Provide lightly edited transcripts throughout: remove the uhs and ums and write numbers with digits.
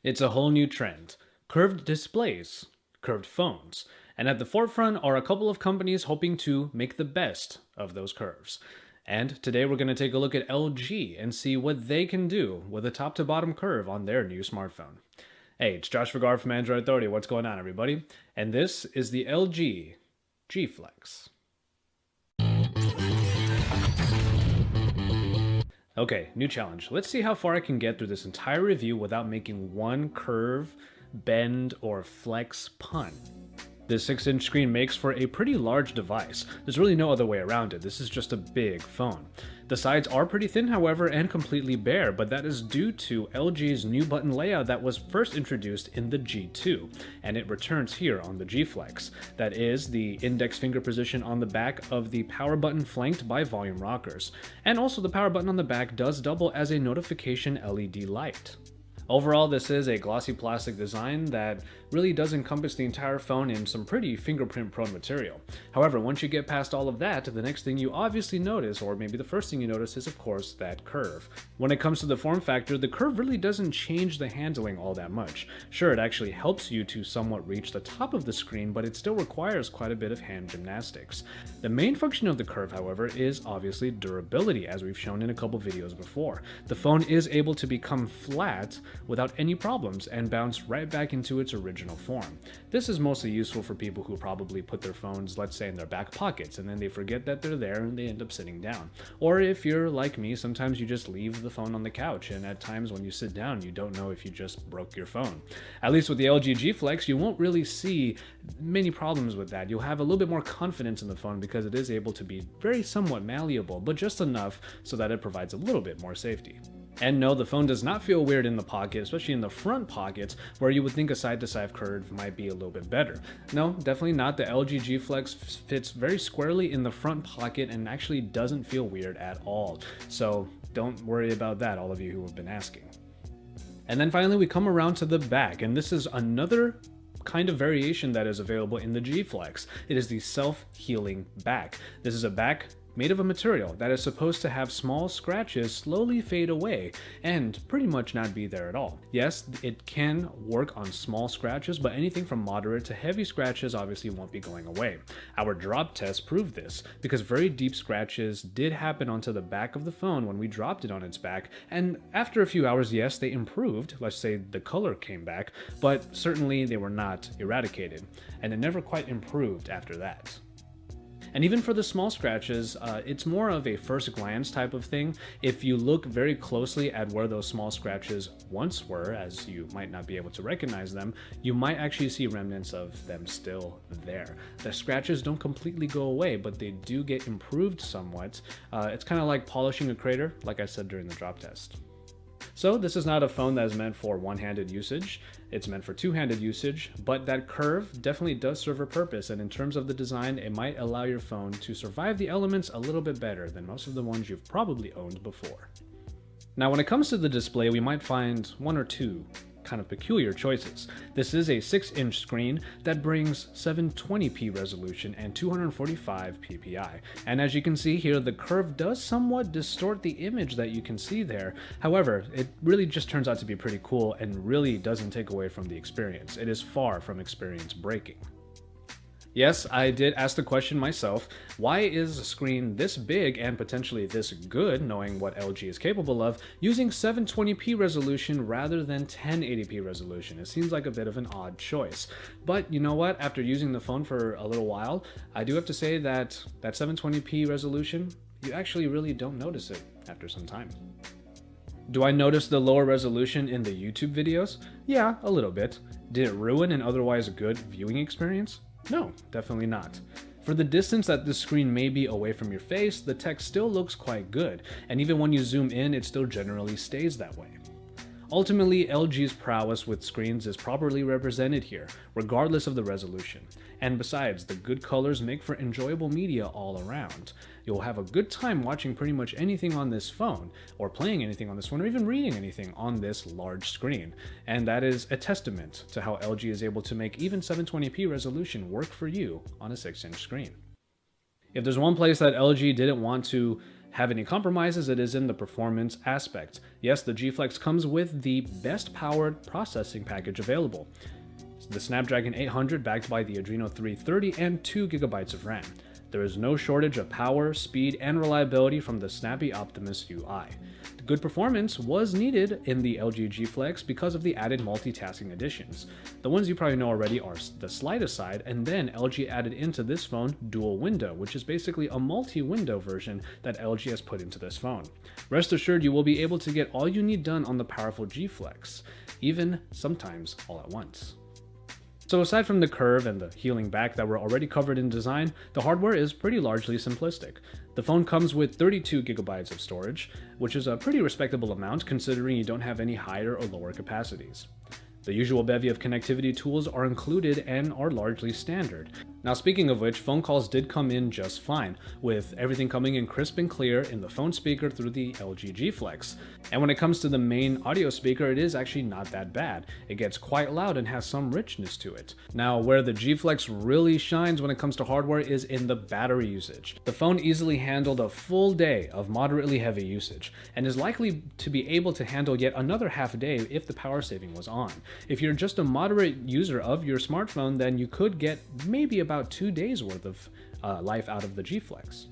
It's a whole new trend. Curved displays, curved phones. And at the forefront are a couple of companies hoping to make the best of those curves. And today we're going to take a look at LG and see what they can do with a top to bottom curve on their new smartphone. Hey, it's Josh Vergara from Android Authority. What's going on, everybody? And this is the LG G Flex. Okay, new challenge. Let's see how far I can get through this entire review without making one curve, bend, or flex pun. This 6-inch screen makes for a pretty large device. There's really no other way around it. This is just a big phone. The sides are pretty thin, however, and completely bare, but that is due to LG's new button layout that was first introduced in the G2, and it returns here on the G Flex. That is the index finger position on the back of the power button flanked by volume rockers. And also the power button on the back does double as a notification LED light. Overall, this is a glossy plastic design that really does encompass the entire phone in some pretty fingerprint-prone material. However, once you get past all of that, the next thing you obviously notice, or maybe the first thing you notice, is of course that curve. When it comes to the form factor, the curve really doesn't change the handling all that much. Sure, it actually helps you to somewhat reach the top of the screen, but it still requires quite a bit of hand gymnastics. The main function of the curve, however, is obviously durability, as we've shown in a couple videos before. The phone is able to become flat without any problems and bounce right back into its original form. This is mostly useful for people who probably put their phones, let's say, in their back pockets, and then they forget that they're there and they end up sitting down. Or if you're like me, sometimes you just leave the phone on the couch, and at times when you sit down, you don't know if you just broke your phone. At least with the LG G Flex, you won't really see many problems with that. You'll have a little bit more confidence in the phone because it is able to be very somewhat malleable, but just enough so that it provides a little bit more safety. And no, the phone does not feel weird in the pocket, especially in the front pockets, where you would think a side-to-side curve might be a little bit better. No, definitely not. The LG G Flex fits very squarely in the front pocket and actually doesn't feel weird at all. So don't worry about that, all of you who have been asking. And then finally we come around to the back, and this is another kind of variation that is available in the G Flex. It is the self-healing back. This is a back made of a material that is supposed to have small scratches slowly fade away and pretty much not be there at all. Yes, it can work on small scratches, but anything from moderate to heavy scratches obviously won't be going away. Our drop test proved this because very deep scratches did happen onto the back of the phone when we dropped it on its back, and after a few hours, yes, they improved. Let's say the color came back, but certainly they were not eradicated, and it never quite improved after that. And even for the small scratches, it's more of a first glance type of thing. If you look very closely at where those small scratches once were, as you might not be able to recognize them, you might actually see remnants of them still there. The scratches don't completely go away, but they do get improved somewhat. It's kind of like polishing a crater, like I said during the drop test. So this is not a phone that is meant for one-handed usage, it's meant for two-handed usage, but that curve definitely does serve a purpose, and in terms of the design, it might allow your phone to survive the elements a little bit better than most of the ones you've probably owned before. Now when it comes to the display, we might find one or two kind of peculiar choices. This is a 6-inch screen that brings 720p resolution and 245 ppi. And as you can see here, the curve does somewhat distort the image that you can see there. However, it really just turns out to be pretty cool and really doesn't take away from the experience. It is far from experience breaking. Yes, I did ask the question myself, why is a screen this big and potentially this good, knowing what LG is capable of, using 720p resolution rather than 1080p resolution? It seems like a bit of an odd choice. But you know what, after using the phone for a little while, I do have to say that 720p resolution, you actually really don't notice it after some time. Do I notice the lower resolution in the YouTube videos? Yeah, a little bit. Did it ruin an otherwise good viewing experience? No, definitely not. For the distance that this screen may be away from your face, the text still looks quite good, and even when you zoom in, it still generally stays that way. Ultimately, LG's prowess with screens is properly represented here, regardless of the resolution. And besides, the good colors make for enjoyable media all around. You'll have a good time watching pretty much anything on this phone, or playing anything on this phone, or even reading anything on this large screen. And that is a testament to how LG is able to make even 720p resolution work for you on a 6-inch screen. If there's one place that LG didn't want to have any compromises, it is in the performance aspect. Yes, the G Flex comes with the best powered processing package available. The Snapdragon 800 backed by the Adreno 330 and 2 GB of RAM. There is no shortage of power, speed, and reliability from the snappy Optimus UI. The good performance was needed in the LG G Flex because of the added multitasking additions. The ones you probably know already are the slide aside, and then LG added into this phone dual window, which is basically a multi-window version that LG has put into this phone. Rest assured, you will be able to get all you need done on the powerful G Flex, even sometimes all at once. So aside from the curve and the healing back that were already covered in design, the hardware is pretty largely simplistic. The phone comes with 32 GB of storage, which is a pretty respectable amount considering you don't have any higher or lower capacities. The usual bevy of connectivity tools are included and are largely standard. Now speaking of which, phone calls did come in just fine, with everything coming in crisp and clear in the phone speaker through the LG G Flex. And when it comes to the main audio speaker, it is actually not that bad. It gets quite loud and has some richness to it. Now where the G Flex really shines when it comes to hardware is in the battery usage. The phone easily handled a full day of moderately heavy usage, and is likely to be able to handle yet another half day if the power saving was on. If you're just a moderate user of your smartphone, then you could get maybe about 2 days worth of life out of the G Flex.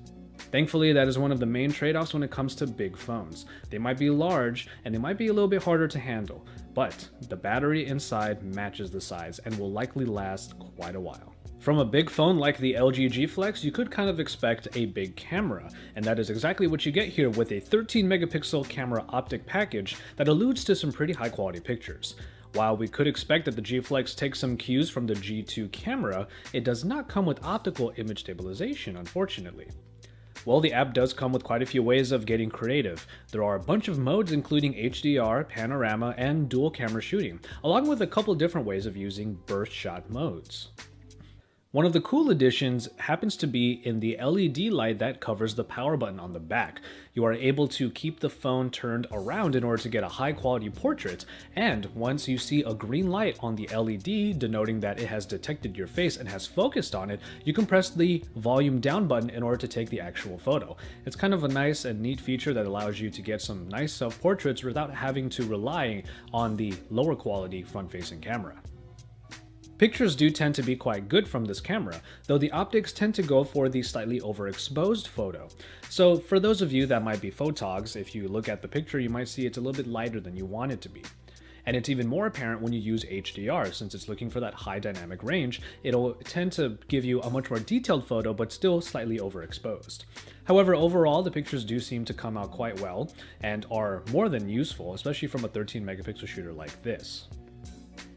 Thankfully, that is one of the main trade-offs when it comes to big phones. They might be large and they might be a little bit harder to handle, but the battery inside matches the size and will likely last quite a while. From a big phone like the LG G Flex, you could kind of expect a big camera, and that is exactly what you get here with a 13 megapixel camera optic package that alludes to some pretty high quality pictures. While we could expect that the G Flex takes some cues from the G2 camera, it does not come with optical image stabilization, unfortunately. Well, the app does come with quite a few ways of getting creative. There are a bunch of modes including HDR, panorama, and dual camera shooting, along with a couple different ways of using burst shot modes. One of the cool additions happens to be in the LED light that covers the power button on the back. You are able to keep the phone turned around in order to get a high quality portrait, and once you see a green light on the LED denoting that it has detected your face and has focused on it, you can press the volume down button in order to take the actual photo. It's kind of a nice and neat feature that allows you to get some nice self-portraits without having to rely on the lower quality front-facing camera. Pictures do tend to be quite good from this camera, though the optics tend to go for the slightly overexposed photo. So for those of you that might be photogs, if you look at the picture you might see it's a little bit lighter than you want it to be. And it's even more apparent when you use HDR, since it's looking for that high dynamic range, it'll tend to give you a much more detailed photo but still slightly overexposed. However, overall the pictures do seem to come out quite well and are more than useful, especially from a 13 megapixel shooter like this.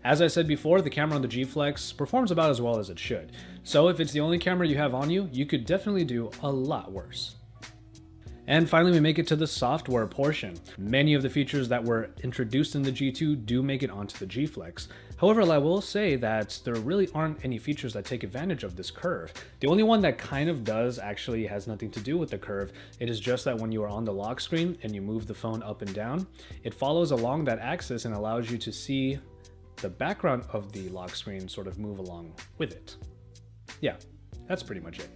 As I said before, the camera on the G Flex performs about as well as it should, so if it's the only camera you have on you, you could definitely do a lot worse. And finally, we make it to the software portion. Many of the features that were introduced in the G2 do make it onto the G Flex. However, I will say that there really aren't any features that take advantage of this curve. The only one that kind of does actually has nothing to do with the curve. It is just that when you are on the lock screen and you move the phone up and down, it follows along that axis and allows you to see the background of the lock screen sort of move along with it. Yeah, that's pretty much it.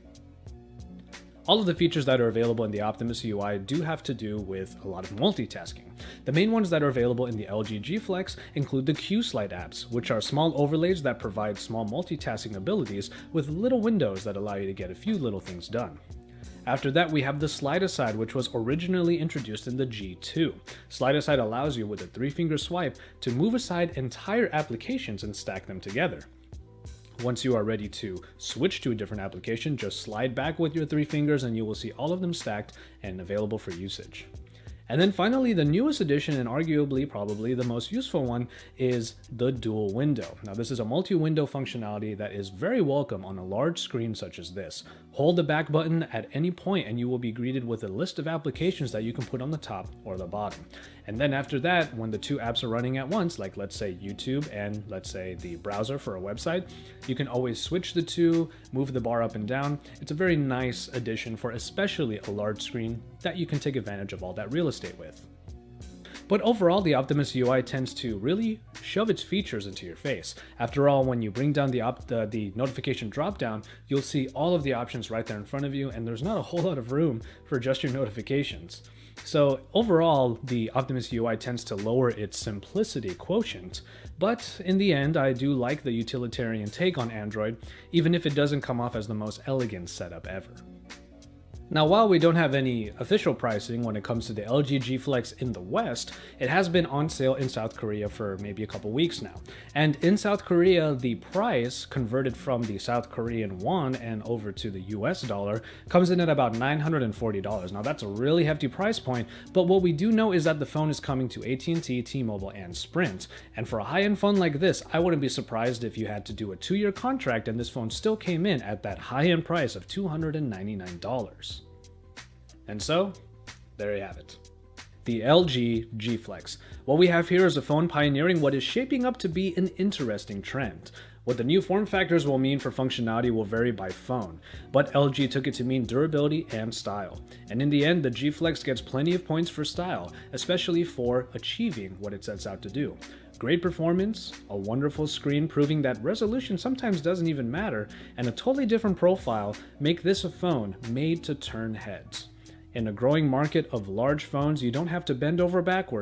All of the features that are available in the Optimus UI do have to do with a lot of multitasking. The main ones that are available in the LG G Flex include the Q-Slide apps, which are small overlays that provide small multitasking abilities with little windows that allow you to get a few little things done. After that, we have the Slide Aside, which was originally introduced in the G2. Slide Aside allows you with a 3-finger swipe to move aside entire applications and stack them together. Once you are ready to switch to a different application, just slide back with your 3 fingers and you will see all of them stacked and available for usage. And then finally, the newest addition, and arguably probably the most useful one, is the dual window. Now this is a multi-window functionality that is very welcome on a large screen such as this. Hold the back button at any point and you will be greeted with a list of applications that you can put on the top or the bottom. And then after that, when the two apps are running at once, like let's say YouTube and let's say the browser for a website, you can always switch the two, move the bar up and down. It's a very nice addition for especially a large screen that you can take advantage of all that real estate with. But overall, the Optimus UI tends to really shove its features into your face. After all, when you bring down the notification dropdown, you'll see all of the options right there in front of you, and there's not a whole lot of room for just your notifications. So overall, the Optimus UI tends to lower its simplicity quotient, but in the end, I do like the utilitarian take on Android, even if it doesn't come off as the most elegant setup ever. Now, while we don't have any official pricing when it comes to the LG G Flex in the West, it has been on sale in South Korea for maybe a couple weeks now. And in South Korea, the price converted from the South Korean won and over to the US dollar comes in at about $940. Now, that's a really hefty price point, but what we do know is that the phone is coming to AT&T, T-Mobile, and Sprint. And for a high-end phone like this, I wouldn't be surprised if you had to do a 2-year contract and this phone still came in at that high-end price of $299. And so, there you have it. The LG G Flex. What we have here is a phone pioneering what is shaping up to be an interesting trend. What the new form factors will mean for functionality will vary by phone, but LG took it to mean durability and style. And in the end, the G Flex gets plenty of points for style, especially for achieving what it sets out to do. Great performance, a wonderful screen proving that resolution sometimes doesn't even matter, and a totally different profile make this a phone made to turn heads. In a growing market of large phones, you don't have to bend over backwards